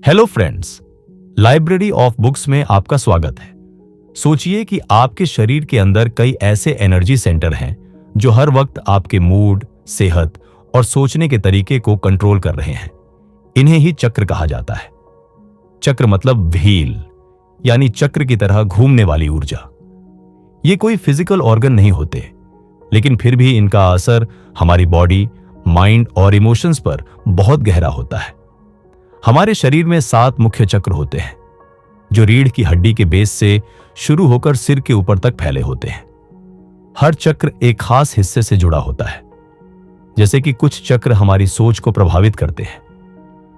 Hello friends, library of books में आपका स्वागत है। सोचिए कि आपके शरीर के अंदर कई ऐसे एनर्जी सेंटर हैं जो हर वक्त आपके मूड, सेहत और सोचने के तरीके को कंट्रोल कर रहे हैं। इन्हें ही चक्र कहा जाता है। चक्र मतलब व्हील, यानी चक्र की तरह घूमने वाली ऊर्जा। ये कोई फिजिकल ऑर्गन नहीं होते, लेकिन फिर भी इनका असर हमारी बॉडी, माइंड और इमोशंस पर बहुत गहरा होता है। हमारे शरीर में 7 मुख्य चक्र होते हैं जो रीढ़ की हड्डी के बेस से शुरू होकर सिर के ऊपर तक फैले होते हैं। हर चक्र एक खास हिस्से से जुड़ा होता है। जैसे कि कुछ चक्र हमारी सोच को प्रभावित करते हैं,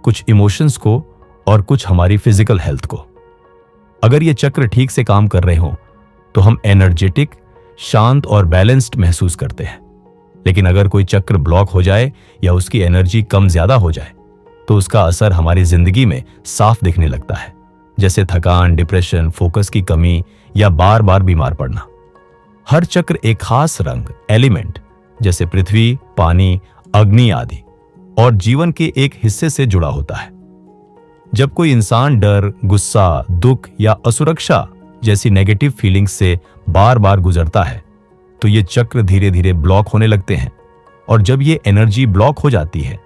कुछ इमोशंस को और कुछ हमारी फिजिकल हेल्थ को। अगर ये चक्र ठीक से काम कर रहे हो तो हम एनर्जेटिक, शांत और बैलेंस्ड महसूस करते हैं। लेकिन अगर कोई चक्र ब्लॉक हो जाए या उसकी एनर्जी कम ज्यादा हो जाए तो उसका असर हमारी जिंदगी में साफ दिखने लगता है, जैसे थकान, डिप्रेशन, फोकस की कमी या बार बार बीमार पड़ना। हर चक्र एक खास रंग, एलिमेंट जैसे पृथ्वी, पानी, अग्नि आदि और जीवन के एक हिस्से से जुड़ा होता है। जब कोई इंसान डर, गुस्सा, दुख या असुरक्षा जैसी नेगेटिव फीलिंग्स से बार बार गुजरता है तो ये चक्र धीरे धीरे ब्लॉक होने लगते हैं। और जब ये एनर्जी ब्लॉक हो जाती है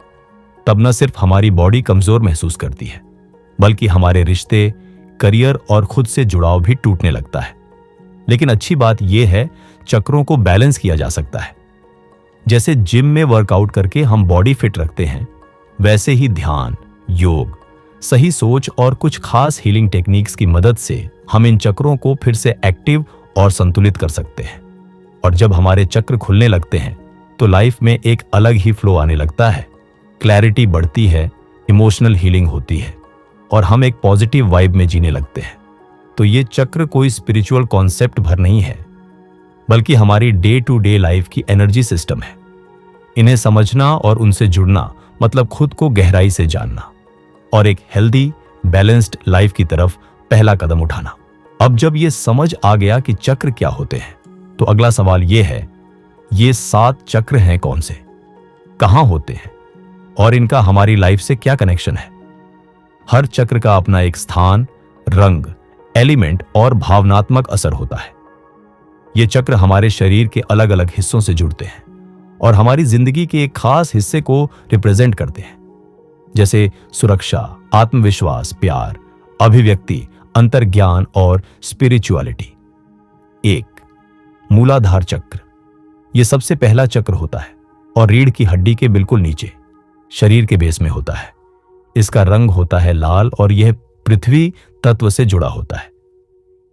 तब न सिर्फ हमारी बॉडी कमजोर महसूस करती है, बल्कि हमारे रिश्ते, करियर और खुद से जुड़ाव भी टूटने लगता है। लेकिन अच्छी बात यह है, चक्रों को बैलेंस किया जा सकता है। जैसे जिम में वर्कआउट करके हम बॉडी फिट रखते हैं, वैसे ही ध्यान, योग, सही सोच और कुछ खास हीलिंग टेक्निक्स की मदद से हम इन चक्रों को फिर से एक्टिव और संतुलित कर सकते हैं। और जब हमारे चक्र खुलने लगते हैं तो लाइफ में एक अलग ही फ्लो आने लगता है। क्लैरिटी बढ़ती है, इमोशनल हीलिंग होती है और हम एक पॉजिटिव वाइब में जीने लगते हैं। तो ये चक्र कोई स्पिरिचुअल कॉन्सेप्ट भर नहीं है, बल्कि हमारी डे टू डे लाइफ की एनर्जी सिस्टम है। इन्हें समझना और उनसे जुड़ना मतलब खुद को गहराई से जानना और एक हेल्दी, बैलेंस्ड लाइफ की तरफ पहला कदम उठाना। अब जब ये समझ आ गया कि चक्र क्या होते हैं, तो अगला सवाल ये है, ये 7 चक्र हैं कौन से, कहां होते हैं और इनका हमारी लाइफ से क्या कनेक्शन है। हर चक्र का अपना एक स्थान, रंग, एलिमेंट और भावनात्मक असर होता है। ये चक्र हमारे शरीर के अलग अलग हिस्सों से जुड़ते हैं और हमारी जिंदगी के एक खास हिस्से को रिप्रेजेंट करते हैं, जैसे सुरक्षा, आत्मविश्वास, प्यार, अभिव्यक्ति, अंतर्ज्ञान और स्पिरिचुअलिटी। 1. मूलाधार चक्र। यह सबसे पहला चक्र होता है और रीढ़ की हड्डी के बिल्कुल नीचे, शरीर के बेस में होता है। इसका रंग होता है लाल और यह पृथ्वी तत्व से जुड़ा होता है।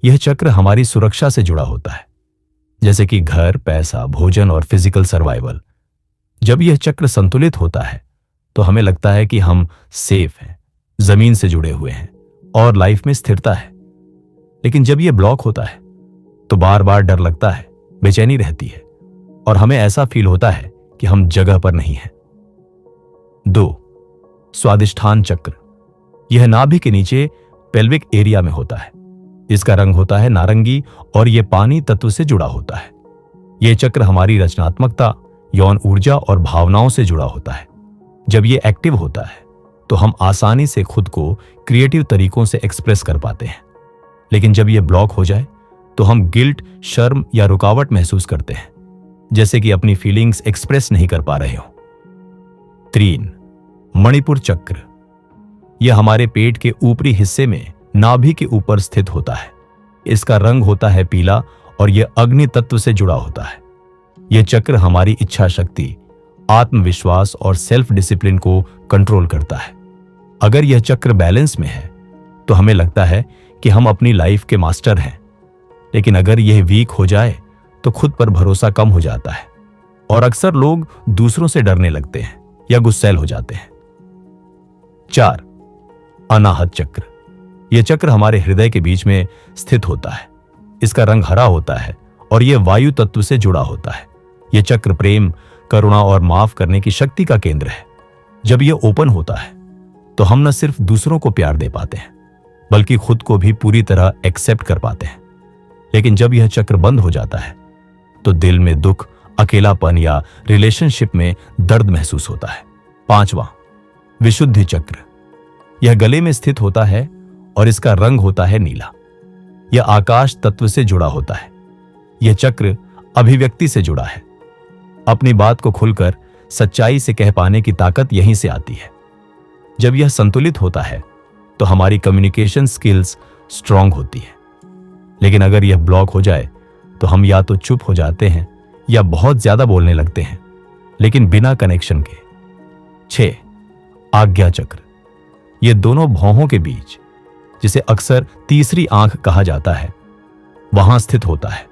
यह चक्र हमारी सुरक्षा से जुड़ा होता है, जैसे कि घर, पैसा, भोजन और फिजिकल सर्वाइवल। जब यह चक्र संतुलित होता है तो हमें लगता है कि हम सेफ हैं, जमीन से जुड़े हुए हैं और लाइफ में स्थिरता है। लेकिन जब यह ब्लॉक होता है तो बार बार डर लगता है, बेचैनी रहती है और हमें ऐसा फील होता है कि हम जगह पर नहीं हैं। 2. स्वादिष्ठान चक्र। यह नाभि के नीचे पेल्विक एरिया में होता है। इसका रंग होता है नारंगी और यह पानी तत्व से जुड़ा होता है। यह चक्र हमारी रचनात्मकता, यौन ऊर्जा और भावनाओं से जुड़ा होता है। जब यह एक्टिव होता है तो हम आसानी से खुद को क्रिएटिव तरीकों से एक्सप्रेस कर पाते हैं। लेकिन जब यह ब्लॉक हो जाए तो हम गिल्ट, शर्म या रुकावट महसूस करते हैं, जैसे कि अपनी फीलिंग्स एक्सप्रेस नहीं कर पा रहे हो। 3. मणिपुर चक्र। यह हमारे पेट के ऊपरी हिस्से में नाभि के ऊपर स्थित होता है। इसका रंग होता है पीला और यह अग्नि तत्व से जुड़ा होता है। यह चक्र हमारी इच्छा शक्ति, आत्मविश्वास और सेल्फ डिसिप्लिन को कंट्रोल करता है। अगर यह चक्र बैलेंस में है तो हमें लगता है कि हम अपनी लाइफ के मास्टर हैं। लेकिन अगर यह वीक हो जाए तो खुद पर भरोसा कम हो जाता है और अक्सर लोग दूसरों से डरने लगते हैं या गुस्सैल हो जाते हैं। 4. अनाहत चक्र। यह चक्र हमारे हृदय के बीच में स्थित होता है। इसका रंग हरा होता है और यह वायु तत्व से जुड़ा होता है। यह चक्र प्रेम, करुणा और माफ करने की शक्ति का केंद्र है। जब यह ओपन होता है तो हम न सिर्फ दूसरों को प्यार दे पाते हैं, बल्कि खुद को भी पूरी तरह एक्सेप्ट कर पाते हैं। लेकिन जब यह चक्र बंद हो जाता है तो दिल में दुख, अकेलापन या रिलेशनशिप में दर्द महसूस होता है। 5वां विशुद्धि चक्र। यह गले में स्थित होता है और इसका रंग होता है नीला। यह आकाश तत्व से जुड़ा होता है। यह चक्र अभिव्यक्ति से जुड़ा है। अपनी बात को खुलकर सच्चाई से कह पाने की ताकत यहीं से आती है। जब यह संतुलित होता है तो हमारी कम्युनिकेशन स्किल्स स्ट्रांग होती है। लेकिन अगर यह ब्लॉक हो जाए तो हम या तो चुप हो जाते हैं या बहुत ज्यादा बोलने लगते हैं, लेकिन बिना कनेक्शन के। 6. आज्ञा चक्र। ये दोनों भौहों के बीच, जिसे अक्सर तीसरी आंख कहा जाता है, वहां स्थित होता है।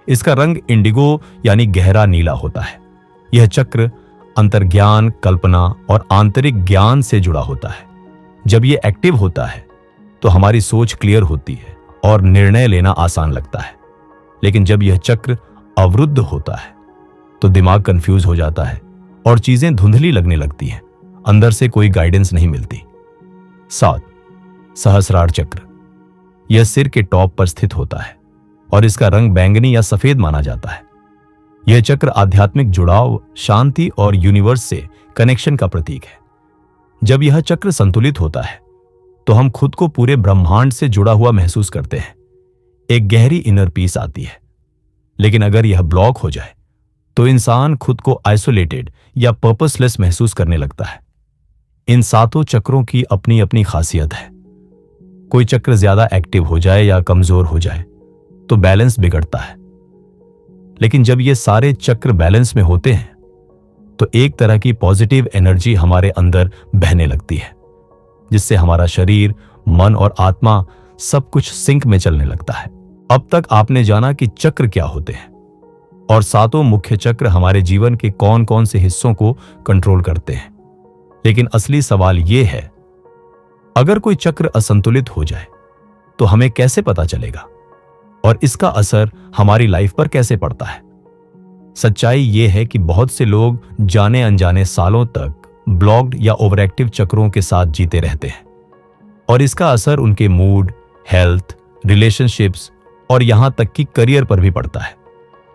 इसका रंग इंडिगो यानी गहरा नीला होता है। यह चक्र अंतर्ज्ञान, कल्पना और आंतरिक ज्ञान से जुड़ा होता है। जब यह एक्टिव होता है तो हमारी सोच क्लियर होती है और निर्णय लेना आसान लगता है। लेकिन जब यह चक्र अवरुद्ध होता है तो दिमाग कंफ्यूज हो जाता है और चीजें धुंधली लगने लगती हैं। अंदर से कोई गाइडेंस नहीं मिलती। 7. सहस्रार चक्र। यह सिर के टॉप पर स्थित होता है और इसका रंग बैंगनी या सफेद माना जाता है। यह चक्र आध्यात्मिक जुड़ाव, शांति और यूनिवर्स से कनेक्शन का प्रतीक है। जब यह चक्र संतुलित होता है तो हम खुद को पूरे ब्रह्मांड से जुड़ा हुआ महसूस करते हैं। एक गहरी इनर पीस आती है। लेकिन अगर यह ब्लॉक हो जाए तो इंसान खुद को आइसोलेटेड या पर्पसलेस महसूस करने लगता है। इन 7 चक्रों की अपनी अपनी खासियत है। कोई चक्र ज्यादा एक्टिव हो जाए या कमजोर हो जाए तो बैलेंस बिगड़ता है। लेकिन जब ये सारे चक्र बैलेंस में होते हैं तो एक तरह की पॉजिटिव एनर्जी हमारे अंदर बहने लगती है, जिससे हमारा शरीर, मन और आत्मा सब कुछ सिंक में चलने लगता है। अब तक आपने जाना कि चक्र क्या होते हैं और 7 मुख्य चक्र हमारे जीवन के कौन कौन से हिस्सों को कंट्रोल करते हैं। लेकिन असली सवाल यह है, अगर कोई चक्र असंतुलित हो जाए तो हमें कैसे पता चलेगा और इसका असर हमारी लाइफ पर कैसे पड़ता है? सच्चाई यह है कि बहुत से लोग जाने अनजाने सालों तक ब्लॉक्ड या ओवरएक्टिव चक्रों के साथ जीते रहते हैं और इसका असर उनके मूड, हेल्थ, रिलेशनशिप्स और यहां तक कि करियर पर भी पड़ता है।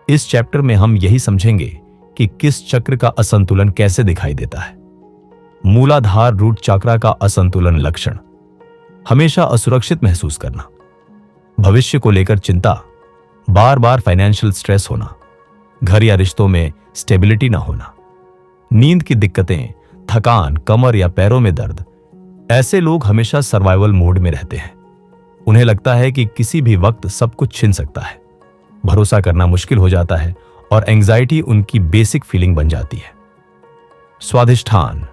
इस चैप्टर में हम यही समझेंगे कि किस चक्र का असंतुलन कैसे दिखाई देता है। मूलाधार रूट चक्र का असंतुलन लक्षण: हमेशा असुरक्षित महसूस करना, भविष्य को लेकर चिंता, बार बार फाइनेंशियल स्ट्रेस होना, घर या रिश्तों में स्टेबिलिटी ना होना, नींद की दिक्कतें, थकान, कमर या पैरों में दर्द। ऐसे लोग हमेशा सर्वाइवल मोड में रहते हैं। उन्हें लगता है कि किसी भी वक्त सब कुछ छिन सकता है। भरोसा करना मुश्किल हो जाता है और एंजाइटी उनकी बेसिक फीलिंग बन जाती है। स्वाधिष्ठान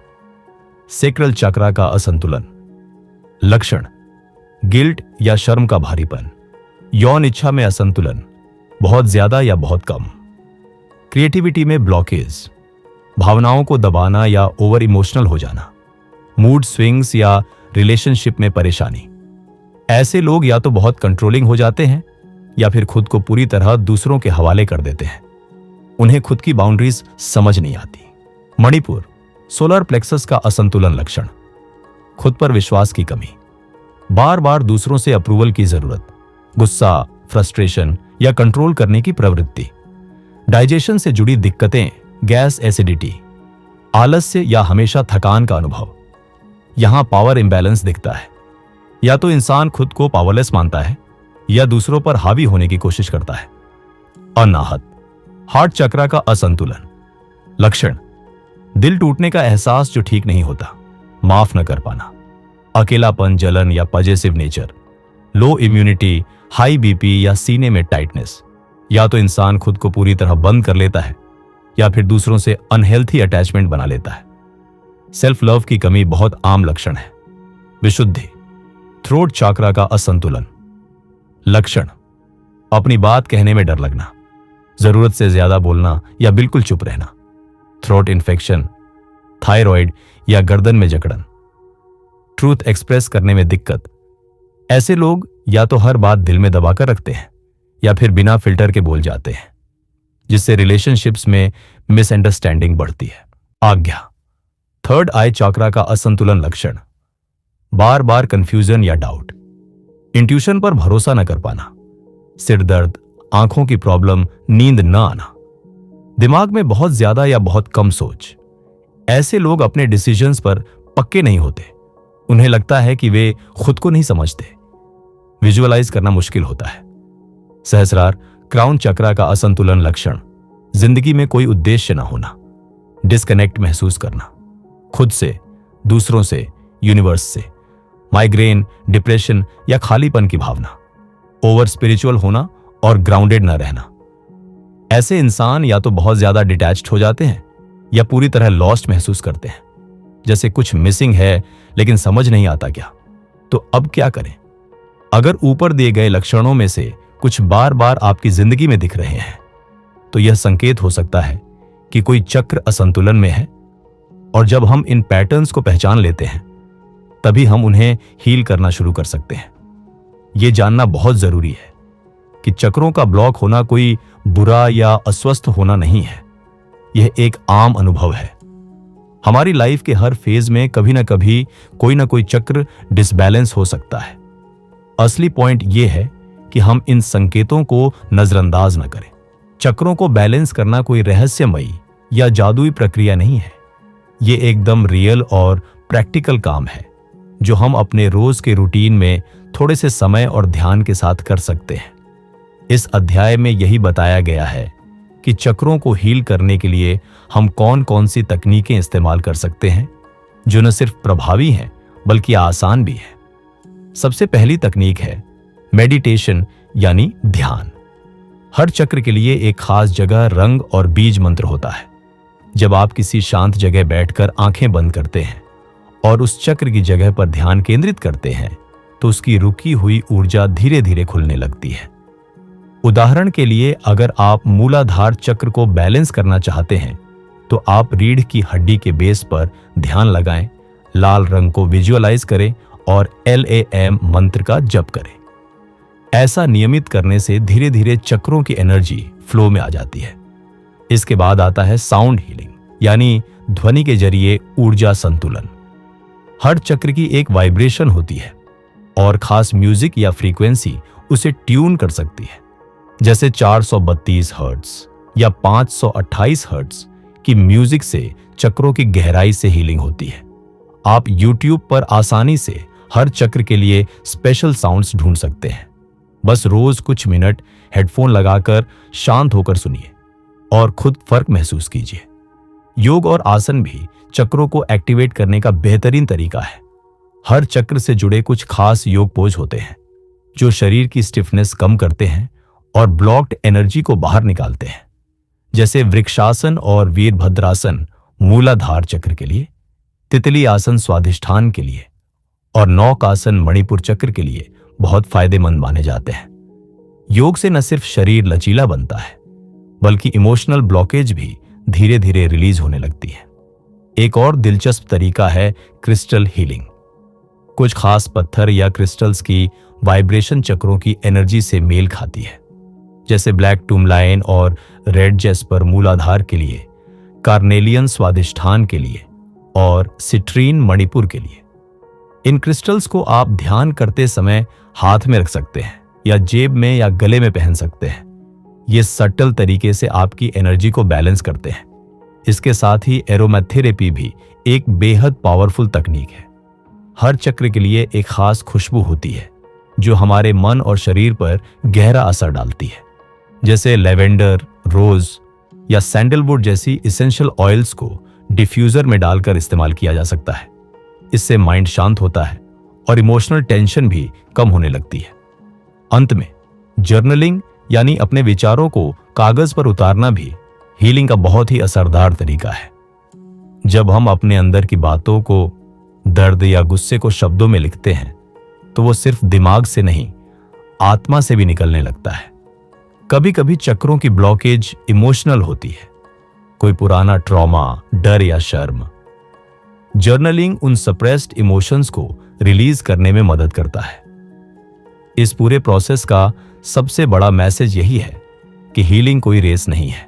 सेक्रल चक्र का असंतुलन लक्षण: गिल्ट या शर्म का भारीपन, यौन इच्छा में असंतुलन, बहुत ज्यादा या बहुत कम, क्रिएटिविटी में ब्लॉकेज, भावनाओं को दबाना या ओवर इमोशनल हो जाना, मूड स्विंग्स या रिलेशनशिप में परेशानी। ऐसे लोग या तो बहुत कंट्रोलिंग हो जाते हैं या फिर खुद को पूरी तरह दूसरों के हवाले कर देते हैं। उन्हें खुद की बाउंड्रीज समझ नहीं आती। मणिपुर सोलर प्लेक्सस का असंतुलन लक्षण: खुद पर विश्वास की कमी, बार बार दूसरों से अप्रूवल की जरूरत, गुस्सा, फ्रस्ट्रेशन या कंट्रोल करने की प्रवृत्ति, डाइजेशन से जुड़ी दिक्कतें, गैस, एसिडिटी, आलस्य या हमेशा थकान का अनुभव। यहां पावर इंबैलेंस दिखता है। या तो इंसान खुद को पावरलेस मानता है या दूसरों पर हावी होने की कोशिश करता है। अनाहत हार्ट चक्र का असंतुलन लक्षण: दिल टूटने का एहसास जो ठीक नहीं होता, माफ न कर पाना, अकेलापन, जलन या पॉजिटिव नेचर, लो इम्यूनिटी, हाई बीपी या सीने में टाइटनेस। या तो इंसान खुद को पूरी तरह बंद कर लेता है या फिर दूसरों से अनहेल्थी अटैचमेंट बना लेता है। सेल्फ लव की कमी बहुत आम लक्षण है। विशुद्धि थ्रोट चक्र का असंतुलन लक्षण: अपनी बात कहने में डर लगना, जरूरत से ज्यादा बोलना या बिल्कुल चुप रहना, थ्रोट इन्फेक्शन, थायराइड या गर्दन में जकड़न, ट्रूथ एक्सप्रेस करने में दिक्कत। ऐसे लोग या तो हर बात दिल में दबाकर रखते हैं या फिर बिना फिल्टर के बोल जाते हैं, जिससे रिलेशनशिप्स में मिसअंडरस्टैंडिंग बढ़ती है। आज्ञा थर्ड आई चक्र का असंतुलन लक्षण: बार बार कंफ्यूजन या डाउट, इंट्यूशन पर भरोसा न कर पाना, सिर दर्द, आंखों की प्रॉब्लम, नींद न आना, दिमाग में बहुत ज्यादा या बहुत कम सोच। ऐसे लोग अपने डिसीजंस पर पक्के नहीं होते उन्हें लगता है कि वे खुद को नहीं समझते। विजुअलाइज करना मुश्किल होता है। सहस्रार क्राउन चक्रा का असंतुलन लक्षण जिंदगी में कोई उद्देश्य न होना, डिस्कनेक्ट महसूस करना, खुद से, दूसरों से, यूनिवर्स से, माइग्रेन, डिप्रेशन या खालीपन की भावना, ओवर स्पिरिचुअल होना और ग्राउंडेड न रहना। ऐसे इंसान या तो बहुत ज्यादा डिटैच्ड हो जाते हैं या पूरी तरह लॉस्ट महसूस करते हैं, जैसे कुछ मिसिंग है लेकिन समझ नहीं आता क्या। तो अब क्या करें? अगर ऊपर दिए गए लक्षणों में से कुछ बार बार आपकी जिंदगी में दिख रहे हैं तो यह संकेत हो सकता है कि कोई चक्र असंतुलन में है। और जब हम इन पैटर्न्स को पहचान लेते हैं तभी हम उन्हें हील करना शुरू कर सकते हैं। यह जानना बहुत जरूरी है कि चक्रों का ब्लॉक होना कोई बुरा या अस्वस्थ होना नहीं है। यह एक आम अनुभव है। हमारी लाइफ के हर फेज में कभी ना कभी कोई ना कोई चक्र डिसबैलेंस हो सकता है। असली पॉइंट यह है कि हम इन संकेतों को नजरअंदाज न करें। चक्रों को बैलेंस करना कोई रहस्यमयी या जादुई प्रक्रिया नहीं है। यह एकदम रियल और प्रैक्टिकल काम है जो हम अपने रोज के रूटीन में थोड़े से समय और ध्यान के साथ कर सकते हैं। इस अध्याय में यही बताया गया है कि चक्रों को हील करने के लिए हम कौन कौन सी तकनीकें इस्तेमाल कर सकते हैं जो न सिर्फ प्रभावी हैं बल्कि आसान भी है। सबसे पहली तकनीक है मेडिटेशन यानी ध्यान। हर चक्र के लिए एक खास जगह, रंग और बीज मंत्र होता है। जब आप किसी शांत जगह बैठकर आंखें बंद करते हैं और उस चक्र की जगह पर ध्यान केंद्रित करते हैं तो उसकी रुकी हुई ऊर्जा धीरे धीरे खुलने लगती है। उदाहरण के लिए, अगर आप मूलाधार चक्र को बैलेंस करना चाहते हैं तो आप रीढ़ की हड्डी के बेस पर ध्यान लगाएं, लाल रंग को विजुअलाइज करें और LAM मंत्र का जप करें। ऐसा नियमित करने से धीरे धीरे चक्रों की एनर्जी फ्लो में आ जाती है। इसके बाद आता है साउंड हीलिंग यानी ध्वनि के जरिए ऊर्जा संतुलन। हर चक्र की एक वाइब्रेशन होती है और खास म्यूजिक या फ्रीक्वेंसी उसे ट्यून कर सकती है। जैसे 432 हर्ट्ज या 528 हर्ट्ज की म्यूजिक से चक्रों की गहराई से हीलिंग होती है। आप YouTube पर आसानी से हर चक्र के लिए स्पेशल साउंड्स ढूंढ सकते हैं। बस रोज कुछ मिनट हेडफोन लगाकर शांत होकर सुनिए और खुद फर्क महसूस कीजिए। योग और आसन भी चक्रों को एक्टिवेट करने का बेहतरीन तरीका है। हर चक्र से जुड़े कुछ खास योग पोज होते हैं जो शरीर की स्टिफनेस कम करते हैं और ब्लॉक्ड एनर्जी को बाहर निकालते हैं। जैसे वृक्षासन और वीरभद्रासन मूलाधार चक्र के लिए, तितली आसन स्वाधिष्ठान के लिए और नौकासन मणिपुर चक्र के लिए बहुत फायदेमंद माने जाते हैं। योग से न सिर्फ शरीर लचीला बनता है बल्कि इमोशनल ब्लॉकेज भी धीरे धीरे रिलीज होने लगती है। एक और दिलचस्प तरीका है क्रिस्टल हीलिंग। कुछ खास पत्थर या क्रिस्टल्स की वाइब्रेशन चक्रों की एनर्जी से मेल खाती है। जैसे ब्लैक टूरमलाइन और रेड जेस्पर मूलाधार के लिए, कार्नेलियन स्वादिष्ठान के लिए और सिट्रीन मणिपुर के लिए। इन क्रिस्टल्स को आप ध्यान करते समय हाथ में रख सकते हैं या जेब में या गले में पहन सकते हैं। ये सटल तरीके से आपकी एनर्जी को बैलेंस करते हैं। इसके साथ ही एरोमेथेरेपी भी एक बेहद पावरफुल तकनीक है। हर चक्र के लिए एक खास खुशबू होती है जो हमारे मन और शरीर पर गहरा असर डालती है। जैसे लेवेंडर, रोज या सैंडलवुड जैसी इसेंशियल ऑयल्स को डिफ्यूजर में डालकर इस्तेमाल किया जा सकता है। इससे माइंड शांत होता है और इमोशनल टेंशन भी कम होने लगती है। अंत में जर्नलिंग यानी अपने विचारों को कागज पर उतारना भी हीलिंग का बहुत ही असरदार तरीका है। जब हम अपने अंदर की बातों को, दर्द या गुस्से को शब्दों में लिखते हैं तो वो सिर्फ दिमाग से नहीं, आत्मा से भी निकलने लगता है। कभी कभी चक्रों की ब्लॉकेज इमोशनल होती है, कोई पुराना ट्रॉमा, डर या शर्म। जर्नलिंग उन सप्रेस्ड इमोशंस को रिलीज करने में मदद करता है। इस पूरे प्रोसेस का सबसे बड़ा मैसेज यही है कि हीलिंग कोई रेस नहीं है,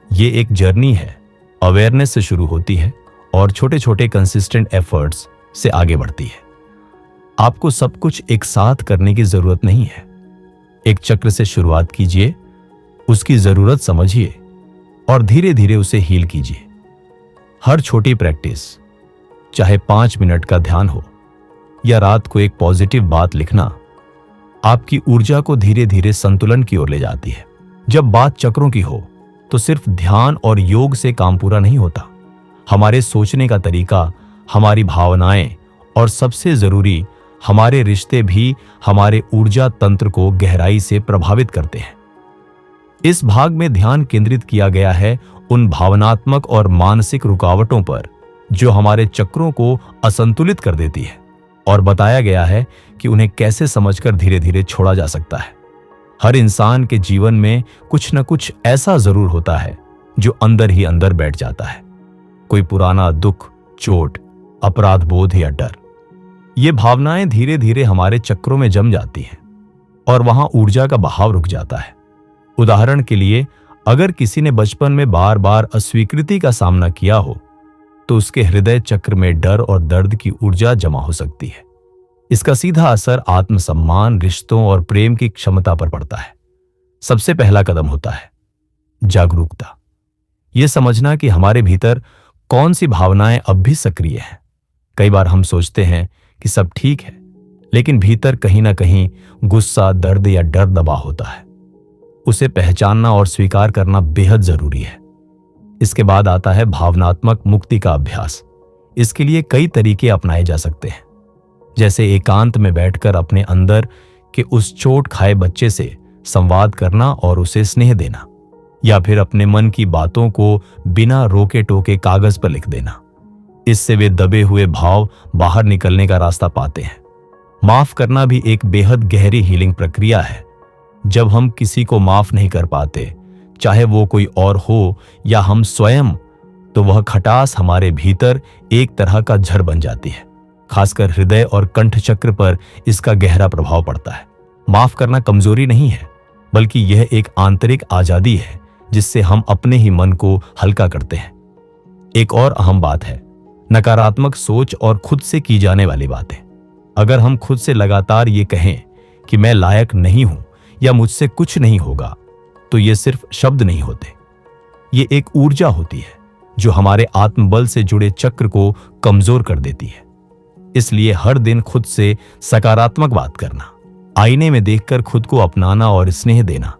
ये एक जर्नी है। अवेयरनेस से शुरू होती है और छोटे छोटे कंसिस्टेंट एफर्ट्स से आगे बढ़ती है। आपको सब कुछ एक साथ करने की जरूरत नहीं है। एक चक्र से शुरुआत कीजिए, उसकी जरूरत समझिए और धीरे धीरे उसे हील कीजिए। हर छोटी प्रैक्टिस, चाहे 5 मिनट का ध्यान हो या रात को एक पॉजिटिव बात लिखना आपकी ऊर्जा को धीरे धीरे संतुलन की ओर ले जाती है। जब बात चक्रों की हो तो सिर्फ ध्यान और योग से काम पूरा नहीं होता। हमारे सोचने का तरीका, हमारी भावनाएं और सबसे जरूरी हमारे रिश्ते भी हमारे ऊर्जा तंत्र को गहराई से प्रभावित करते हैं। इस भाग में ध्यान केंद्रित किया गया है उन भावनात्मक और मानसिक रुकावटों पर जो हमारे चक्रों को असंतुलित कर देती है, और बताया गया है कि उन्हें कैसे समझकर धीरे धीरे छोड़ा जा सकता है। हर इंसान के जीवन में कुछ न कुछ ऐसा जरूर होता है जो अंदर ही अंदर बैठ जाता है। कोई पुराना दुख, चोट, अपराध बोध या डर। ये भावनाएं धीरे धीरे हमारे चक्रों में जम जाती हैं और वहां ऊर्जा का बहाव रुक जाता है। उदाहरण के लिए, अगर किसी ने बचपन में बार बार अस्वीकृति का सामना किया हो तो उसके हृदय चक्र में डर और दर्द की ऊर्जा जमा हो सकती है। इसका सीधा असर आत्मसम्मान, रिश्तों और प्रेम की क्षमता पर पड़ता है। सबसे पहला कदम होता है जागरूकता। यह समझना कि हमारे भीतर कौन सी भावनाएं अब भी सक्रिय हैं। कई बार हम सोचते हैं कि सब ठीक है, लेकिन भीतर कहीं ना कहीं गुस्सा, दर्द या डर दबा होता है। उसे पहचानना और स्वीकार करना बेहद जरूरी है। इसके बाद आता है भावनात्मक मुक्ति का अभ्यास। इसके लिए कई तरीके अपनाए जा सकते हैं, जैसे एकांत में बैठकर अपने अंदर के उस चोट खाए बच्चे से संवाद करना और उसे स्नेह देना, या फिर अपने मन की बातों को बिना रोके टोके कागज पर लिख देना। इससे वे दबे हुए भाव बाहर निकलने का रास्ता पाते हैं। माफ करना भी एक बेहद गहरी हीलिंग प्रक्रिया है। जब हम किसी को माफ नहीं कर पाते, चाहे वो कोई और हो या हम स्वयं, तो वह खटास हमारे भीतर एक तरह का जहर बन जाती है। खासकर हृदय और कंठ चक्र पर इसका गहरा प्रभाव पड़ता है। माफ करना कमजोरी नहीं है, बल्कि यह एक आंतरिक आजादी है जिससे हम अपने ही मन को हल्का करते हैं। एक और अहम बात है नकारात्मक सोच और खुद से की जाने वाली बातें। अगर हम खुद से लगातार ये कहें कि मैं लायक नहीं हूं या मुझसे कुछ नहीं होगा, तो ये सिर्फ शब्द नहीं होते, ये एक ऊर्जा होती है जो हमारे आत्मबल से जुड़े चक्र को कमजोर कर देती है। इसलिए हर दिन खुद से सकारात्मक बात करना, आईने में देखकर खुद को अपनाना और स्नेह देना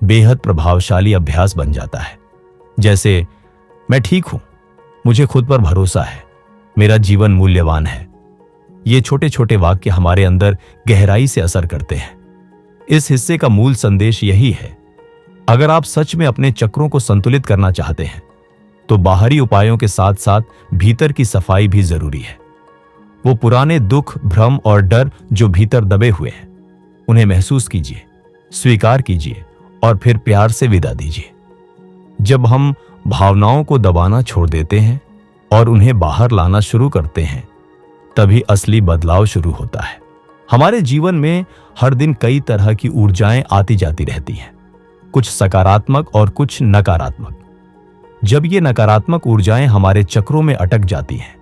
बेहद प्रभावशाली अभ्यास बन जाता है। जैसे, मैं ठीक हूं, मुझे खुद पर भरोसा है, मेरा जीवन मूल्यवान है। ये छोटे छोटे वाक्य हमारे अंदर गहराई से असर करते हैं। इस हिस्से का मूल संदेश यही है, अगर आप सच में अपने चक्रों को संतुलित करना चाहते हैं तो बाहरी उपायों के साथ साथ भीतर की सफाई भी जरूरी है। वो पुराने दुख, भ्रम और डर जो भीतर दबे हुए हैं, उन्हें महसूस कीजिए, स्वीकार कीजिए और फिर प्यार से विदा दीजिए। जब हम भावनाओं को दबाना छोड़ देते हैं और उन्हें बाहर लाना शुरू करते हैं, तभी असली बदलाव शुरू होता है। हमारे जीवन में हर दिन कई तरह की ऊर्जाएं आती जाती रहती हैं, कुछ सकारात्मक और कुछ नकारात्मक। जब ये नकारात्मक ऊर्जाएं हमारे चक्रों में अटक जाती हैं,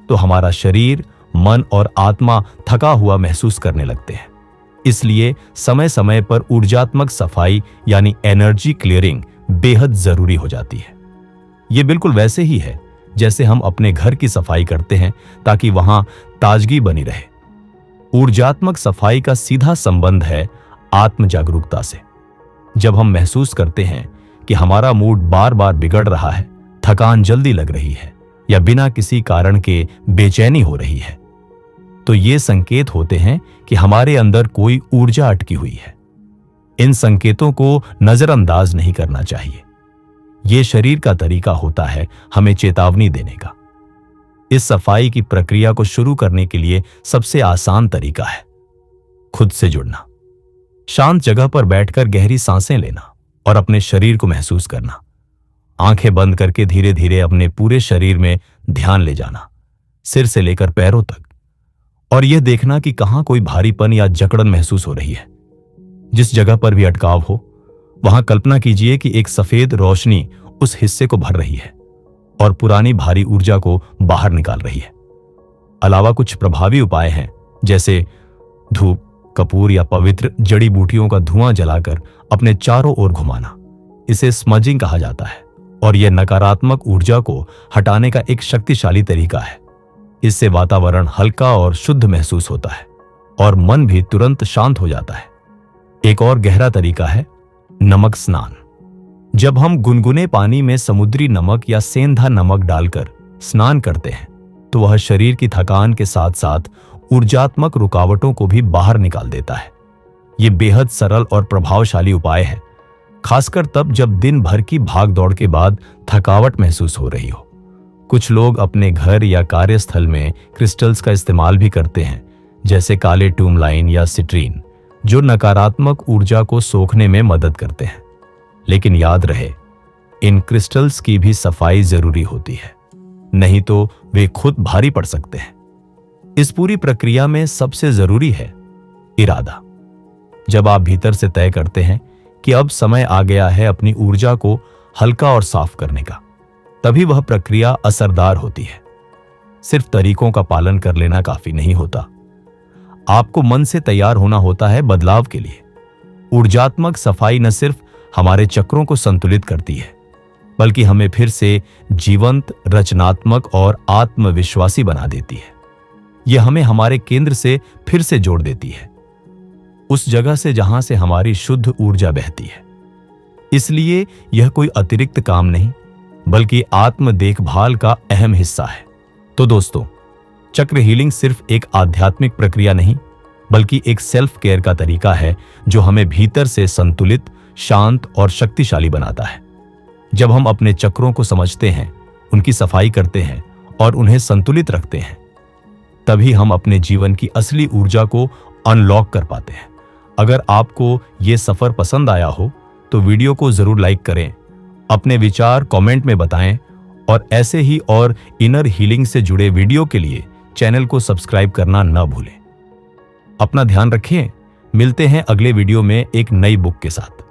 तो हमारा शरीर, मन और आत्मा थका हुआ महसूस करने लगते हैं। इसलिए समय समय पर ऊर्जात्मक सफाई यानी एनर्जी क्लियरिंग बेहद जरूरी हो जाती है। ये बिल्कुल वैसे ही है जैसे हम अपने घर की सफाई करते हैं ताकि वहां ताजगी बनी रहे। ऊर्जात्मक सफाई का सीधा संबंध है आत्म जागरूकता से। जब हम महसूस करते हैं कि हमारा मूड बार बार बिगड़ रहा है, थकान जल्दी लग रही है या बिना किसी कारण के बेचैनी हो रही है, तो ये संकेत होते हैं कि हमारे अंदर कोई ऊर्जा अटकी हुई है। इन संकेतों को नजरअंदाज नहीं करना चाहिए। ये शरीर का तरीका होता है हमें चेतावनी देने का। इस सफाई की प्रक्रिया को शुरू करने के लिए सबसे आसान तरीका है खुद से जुड़ना। शांत जगह पर बैठकर गहरी सांसें लेना और अपने शरीर को महसूस करना। आंखें बंद करके धीरे धीरे अपने पूरे शरीर में ध्यान ले जाना, सिर से लेकर पैरों तक, और यह देखना कि कहां कोई भारीपन या जकड़न महसूस हो रही है। जिस जगह पर भी अटकाव हो, वहां कल्पना कीजिए कि एक सफेद रोशनी उस हिस्से को भर रही है और पुरानी भारी ऊर्जा को बाहर निकाल रही है। अलावा कुछ प्रभावी उपाय हैं, जैसे धूप, कपूर या पवित्र जड़ी बूटियों का धुआं जलाकर अपने चारों ओर घुमाना। इसे स्मजिंग कहा जाता है और यह नकारात्मक ऊर्जा को हटाने का एक शक्तिशाली तरीका है। इससे वातावरण हल्का और शुद्ध महसूस होता है और मन भी तुरंत शांत हो जाता है। एक और गहरा तरीका है नमक स्नान। जब हम गुनगुने पानी में समुद्री नमक या सेंधा नमक डालकर स्नान करते हैं तो वह शरीर की थकान के साथ साथ ऊर्जात्मक रुकावटों को भी बाहर निकाल देता है। ये बेहद सरल और प्रभावशाली उपाय है, खासकर तब जब दिन भर की भागदौड़ के बाद थकावट महसूस हो रही हो। कुछ लोग अपने घर या कार्यस्थल में क्रिस्टल्स का इस्तेमाल भी करते हैं, जैसे काले टूरमालाइन या सिट्रीन, जो नकारात्मक ऊर्जा को सोखने में मदद करते हैं। लेकिन याद रहे, इन क्रिस्टल्स की भी सफाई जरूरी होती है, नहीं तो वे खुद भारी पड़ सकते हैं। इस पूरी प्रक्रिया में सबसे जरूरी है इरादा। जब आप भीतर से तय करते हैं कि अब समय आ गया है अपनी ऊर्जा को हल्का और साफ करने का, तभी वह प्रक्रिया असरदार होती है। सिर्फ तरीकों का पालन कर लेना काफी नहीं होता, आपको मन से तैयार होना होता है बदलाव के लिए। ऊर्जात्मक सफाई न सिर्फ हमारे चक्रों को संतुलित करती है, बल्कि हमें फिर से जीवंत, रचनात्मक और आत्मविश्वासी बना देती है। यह हमें हमारे केंद्र से फिर से जोड़ देती है, उस जगह से जहां से हमारी शुद्ध ऊर्जा बहती है। इसलिए यह कोई अतिरिक्त काम नहीं, बल्कि आत्म देखभाल का अहम हिस्सा है। तो दोस्तों, चक्र हीलिंग सिर्फ एक आध्यात्मिक प्रक्रिया नहीं, बल्कि एक सेल्फ केयर का तरीका है जो हमें भीतर से संतुलित, शांत और शक्तिशाली बनाता है। जब हम अपने चक्रों को समझते हैं, उनकी सफाई करते हैं और उन्हें संतुलित रखते हैं, तभी हम अपने जीवन की असली ऊर्जा को अनलॉक कर पाते हैं। अगर आपको ये सफर पसंद आया हो तो वीडियो को जरूर लाइक करें, अपने विचार कमेंट में बताएं और ऐसे ही और इनर हीलिंग से जुड़े वीडियो के लिए चैनल को सब्सक्राइब करना न भूलें। अपना ध्यान रखें, मिलते हैं अगले वीडियो में एक नई बुक के साथ।